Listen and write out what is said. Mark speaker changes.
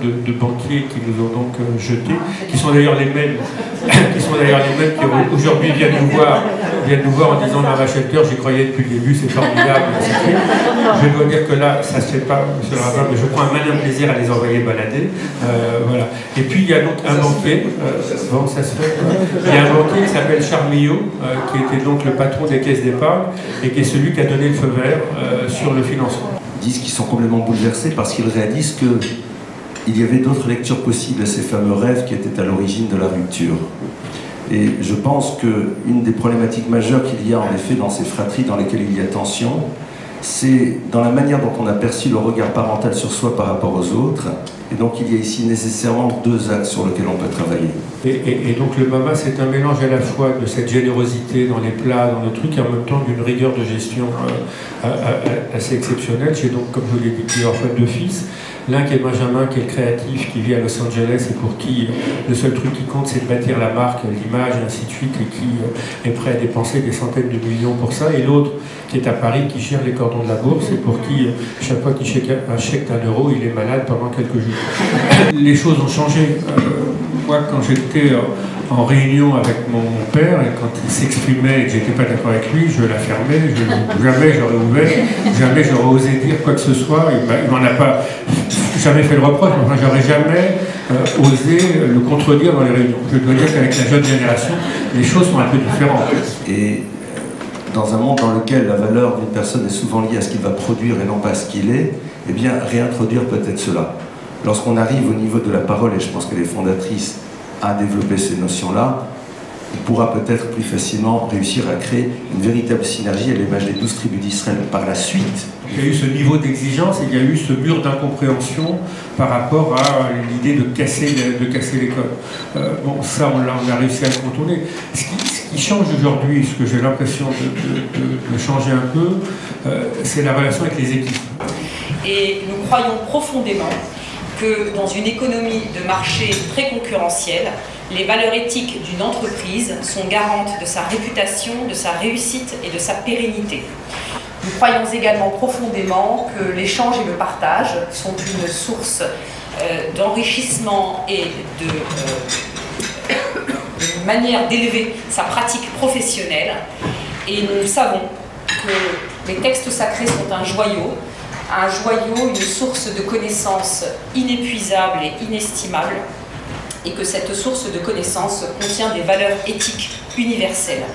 Speaker 1: de banquiers qui nous ont donc jetés, qui sont d'ailleurs les mêmes qui aujourd'hui viennent nous voir en disant Lara Shelter, j'y croyais depuis le début, c'est formidable. Je dois dire que là, ça se fait pas, monsieur le rabbin, mais je prends un malin plaisir à les envoyer balader. Voilà. Et puis il y a donc un banquier, bon, ça se fait, il y a un banquier qui s'appelle Charles Millot, qui était donc le patron des caisses d'épargne et qui est celui qui a donné le feu vert sur le financement.
Speaker 2: Ils disent qu'ils sont complètement bouleversés parce qu'ils réalisent qu'il y avait d'autres lectures possibles à ces fameux rêves qui étaient à l'origine de la rupture. Et je pense qu'une des problématiques majeures qu'il y a en effet dans ces fratries dans lesquelles il y a tension, c'est dans la manière dont on a perçu le regard parental sur soi par rapport aux autres. Et donc il y a ici nécessairement deux axes sur lesquels on peut travailler.
Speaker 1: Et donc le MAMA, c'est un mélange à la fois de cette générosité dans les plats, dans le truc, et en même temps d'une rigueur de gestion assez exceptionnelle. J'ai donc, comme je vous l'ai dit, plusieurs fois deux fils. L'un qui est Benjamin, qui est le créatif, qui vit à Los Angeles et pour qui le seul truc qui compte, c'est de bâtir la marque, l'image, et ainsi de suite, et qui est prêt à dépenser des centaines de millions pour ça. Et l'autre qui est à Paris, qui gère les cordons de la bourse, et pour qui, chaque fois qu'il achète un euro, il est malade pendant quelques jours. Les choses ont changé. Moi, quand j'étais en réunion avec mon père, et quand il s'exprimait et que j'étais pas d'accord avec lui, je la fermais, jamais j'aurais ouvert, jamais j'aurais osé dire quoi que ce soit. Il m'en a pas jamais fait le reproche, mais enfin, j'aurais jamais osé le contredire dans les réunions. Je dois dire qu'avec la jeune génération, les choses sont un peu différentes.
Speaker 2: Et dans un monde dans lequel la valeur d'une personne est souvent liée à ce qu'il va produire et non pas à ce qu'il est, eh bien, réintroduire peut-être cela. Lorsqu'on arrive au niveau de la parole, et je pense qu'elle est fondatrice à développer ces notions-là, on pourra peut-être plus facilement réussir à créer une véritable synergie à l'image des 12 tribus d'Israël par la suite.
Speaker 1: Il y a eu ce niveau d'exigence et il y a eu ce mur d'incompréhension par rapport à l'idée de casser l'école. Bon, ça, on a réussi à le contourner. Ce qui change aujourd'hui, ce que j'ai l'impression de changer un peu, c'est la relation avec les équipes.
Speaker 3: Et nous croyons profondément que dans une économie de marché très concurrentielle, les valeurs éthiques d'une entreprise sont garantes de sa réputation, de sa réussite et de sa pérennité. Nous croyons également profondément que l'échange et le partage sont une source d'enrichissement et de manière d'élever sa pratique professionnelle. Et nous savons que les textes sacrés sont un joyau, une source de connaissances inépuisable et inestimable, et que cette source de connaissances contient des valeurs éthiques universelles.